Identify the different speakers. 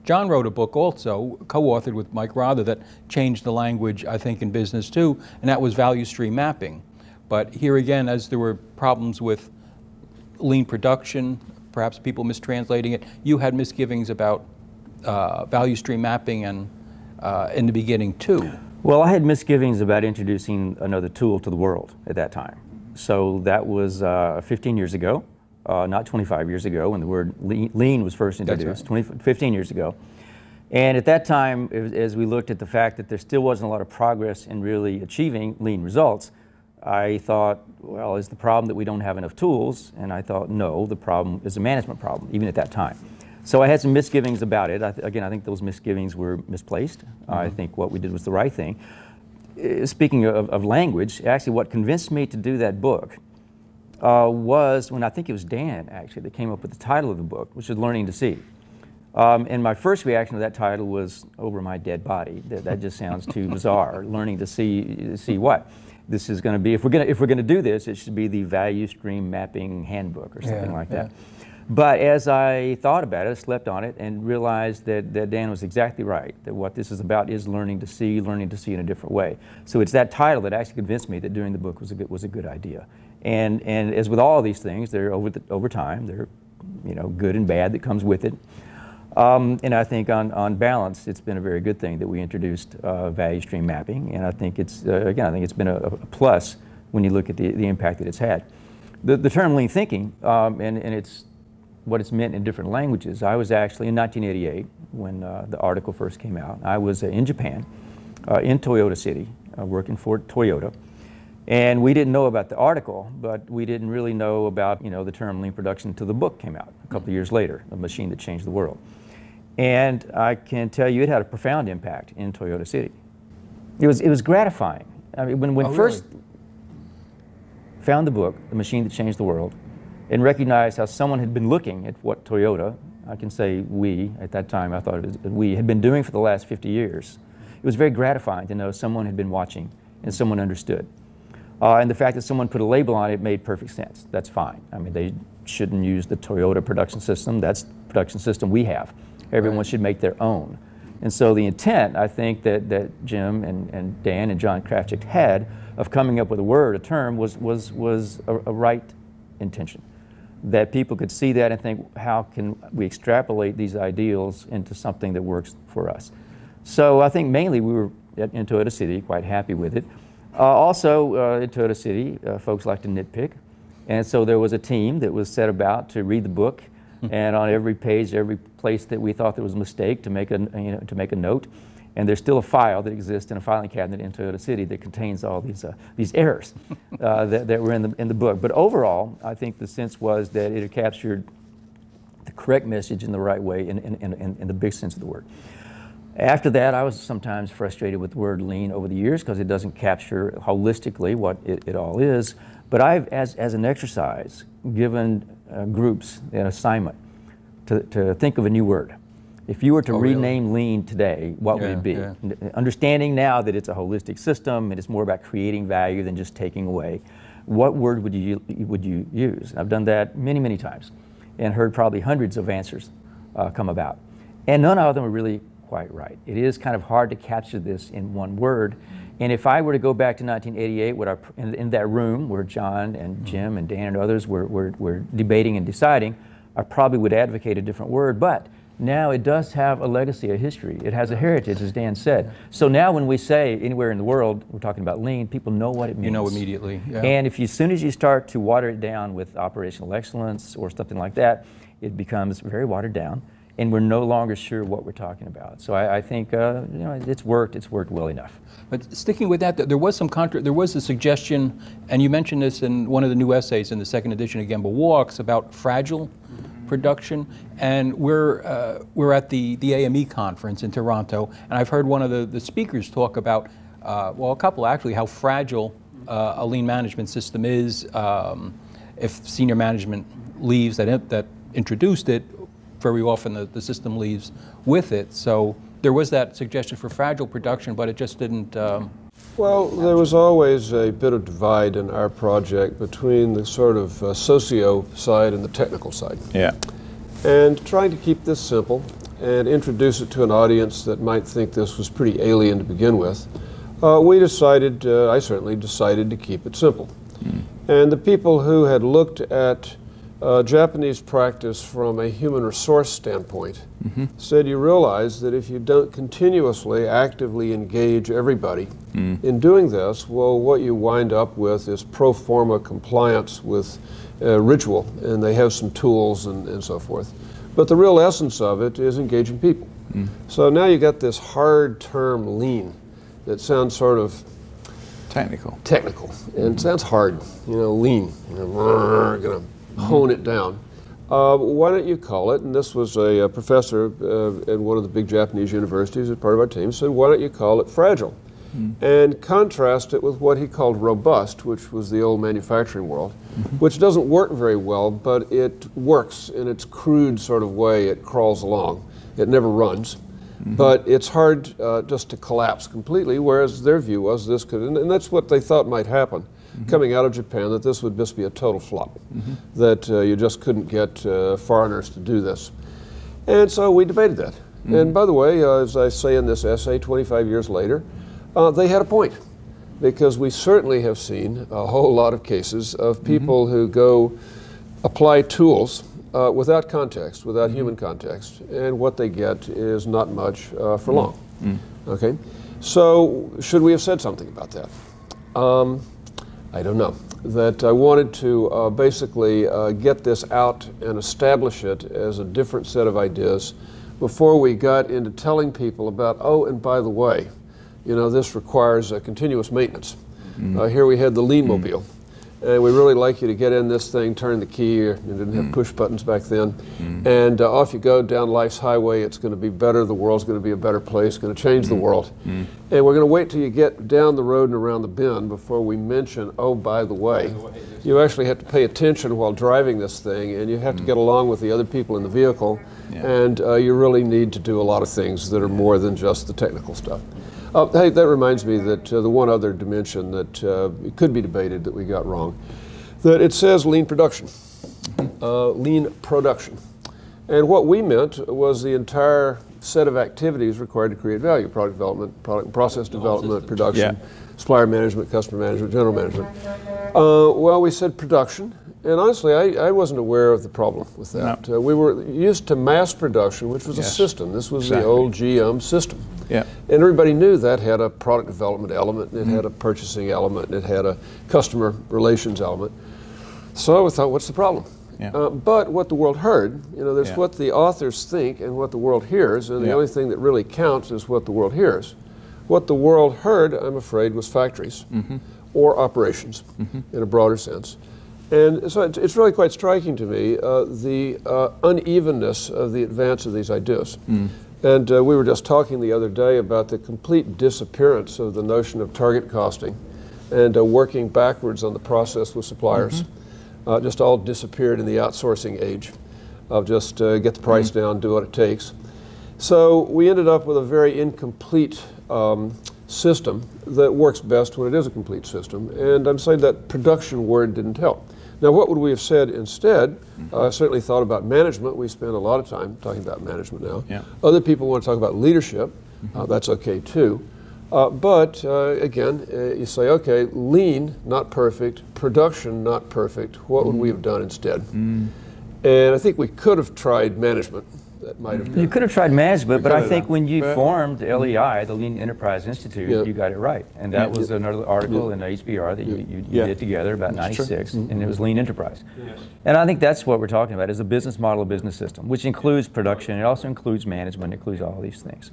Speaker 1: John wrote a book also, co-authored with Mike Rother, that changed the language, I think, in business too, and that was value stream mapping. But here again, as there were problems with lean production, perhaps people mistranslating it, you had misgivings about value stream mapping and in the beginning too.
Speaker 2: Well, I had misgivings about introducing another tool to the world at that time. So that was 15 years ago. Not 25 years ago when the word lean was first introduced, right. 15 years ago. And at that time, as we looked at the fact that there still wasn't a lot of progress in really achieving lean results, I thought, well, is the problem that we don't have enough tools? And I thought, no, the problem is a management problem, even at that time. So I had some misgivings about it. Again, I think those misgivings were misplaced. I think what we did was the right thing. Speaking of language, actually what convinced me to do that book was when I think it was Dan actually that came up with the title of the book, which was Learning to See. And my first reaction to that title was, over my dead body. That just sounds too bizarre. Learning to see what? This is going to be, if we're going to do this, it should be the value stream mapping handbook or something like that. But as I thought about it, I slept on it and realized that Dan was exactly right, that what this is about is learning to see in a different way. So it's that title that actually convinced me that doing the book was a good idea. And as with all of these things, they're over time, they're good and bad that comes with it. And I think on balance, it's been a very good thing that we introduced value stream mapping, and I think it's again, I think it's been a plus when you look at the impact that it's had. The term lean thinking, and it's what it's meant in different languages. I was actually in 1988 when the article first came out. I was in Japan, in Toyota City, working for Toyota. And we didn't know about the article, but we didn't really know about the term lean production until the book came out a couple of years later, A Machine That Changed the World. And I can tell you it had a profound impact in Toyota City. It was gratifying. I mean, when first found the book, The Machine That Changed the World, and recognized how someone had been looking at what Toyota, I can say we, at that time I thought it was we, had been doing for the last 50 years. It was very gratifying to know someone had been watching and someone understood. And the fact that someone put a label on it made perfect sense. That's fine. I mean, they shouldn't use the Toyota production system. That's the production system we have. Everyone should make their own. And so the intent, I think, that Jim and Dan and John Kravchik had of coming up with a word, a term, was a right intention. That people could see that and think, how can we extrapolate these ideals into something that works for us? So I think mainly we were in Toyota City quite happy with it. Also in Toyota City, folks like to nitpick. And so there was a team that was set about to read the book and on every page, every place that we thought there was a mistake to make a, to make a note. And there's still a file that exists in a filing cabinet in Toyota City that contains all these errors that were in the book. But overall, I think the sense was that it had captured the correct message in the right way in the big sense of the word. After that, I was sometimes frustrated with the word lean over the years because it doesn't capture holistically what it all is. But I've, as an exercise, given groups an assignment to think of a new word. If you were to rename lean today, what would it be? Understanding now that it's a holistic system and it's more about creating value than just taking away, what word would you use? I've done that many, many times and heard probably hundreds of answers come about. And none of them are really quite right. It is kind of hard to capture this in one word. And if I were to go back to 1988, in that room where John and Jim and Dan and others were debating and deciding, I probably would advocate a different word. But now it does have a legacy, a history. It has a heritage, as Dan said. So now when we say anywhere in the world, we're talking about lean, people know what it means. You know
Speaker 1: immediately. Yeah.
Speaker 2: And if as soon as you start to water it down with operational excellence or something like that, it becomes very watered down, and we're no longer sure what we're talking about. So I think it's worked well enough.
Speaker 1: But sticking with that, there was a suggestion, and you mentioned this in one of the new essays in the second edition of Gemba Walks about fragile production, and we're at the AME conference in Toronto, and I've heard one of the speakers talk about, well, a couple actually, how fragile a lean management system is if senior management leaves that introduced it. Very often the system leaves with it. So there was that suggestion for fragile production, but it just didn't.
Speaker 3: Well, there was always a bit of divide in our project between the sort of socio side and the technical side.
Speaker 2: Yeah.
Speaker 3: And trying to keep this simple, and introduce it to an audience that might think this was pretty alien to begin with, we decided, I certainly decided to keep it simple. And the people who had looked at Japanese practice from a human resource standpoint said, you realize that if you don't continuously, actively engage everybody in doing this, well, what you wind up with is pro forma compliance with ritual, and they have some tools and so forth. But the real essence of it is engaging people. So now you got this hard term, lean, that sounds sort of technical, and sounds hard, you know, lean, you know, we're gonna hone it down. Why don't you call it, and this was a professor at one of the big Japanese universities as part of our team, said, why don't you call it fragile? And contrast it with what he called robust, which was the old manufacturing world, which doesn't work very well, but it works in its crude sort of way. It crawls along. It never runs. But it's hard just to collapse completely, whereas their view was this could, and that's what they thought might happen coming out of Japan, that this would just be a total flop, that you just couldn't get foreigners to do this. And so we debated that. And by the way, as I say in this essay, 25 years later, they had a point, because we certainly have seen a whole lot of cases of people who go apply tools without context, without human context, and what they get is not much for long. Okay, so should we have said something about that? I don't know. That I wanted to basically get this out and establish it as a different set of ideas before we got into telling people about, oh, and by the way, you know, this requires continuous maintenance. Here we had the Lean Mobile. And we really like you to get in this thing, turn the key, you didn't have push buttons back then, and off you go down life's highway. It's going to be better, the world's going to be a better place, going to change the world. And we're going to wait till you get down the road and around the bend before we mention, oh, by the way, you actually have to pay attention while driving this thing, and you have to get along with the other people in the vehicle, and you really need to do a lot of things that are more than just the technical stuff. Hey, that reminds me that the one other dimension that it could be debated that we got wrong, that it says lean production, lean production. And what we meant was the entire set of activities required to create value: product development, product and process development, production, supplier management, customer management, general management. Well, we said production, and honestly, I wasn't aware of the problem with that. We were used to mass production, which was a system. This was the old GM system. And everybody knew that had a product development element, and it had a purchasing element, and it had a customer relations element. So I thought, what's the problem? But what the world heard, you know, there's what the authors think and what the world hears, and the only thing that really counts is what the world hears. What the world heard, I'm afraid, was factories or operations in a broader sense. And so it's really quite striking to me, the unevenness of the advance of these ideas. And we were just talking the other day about the complete disappearance of the notion of target costing and working backwards on the process with suppliers. Just all disappeared in the outsourcing age of just get the price down, do what it takes. So we ended up with a very incomplete system that works best when it is a complete system. And I'm saying that production word didn't help. Now, what would we have said instead? I certainly thought about management. We spend a lot of time talking about management now. Other people want to talk about leadership. That's okay too. But again, you say, okay, lean, not perfect, production, not perfect. What would we have done instead? And I think we could have tried management. That might have been.
Speaker 2: You could have tried management, but I think when you formed LEI, the Lean Enterprise Institute, you got it right. And that was another article in HBR that you did together about '96, and it was Lean Enterprise. And I think that's what we're talking about, is a business model, a business system, which includes production. It also includes management. It includes all these things.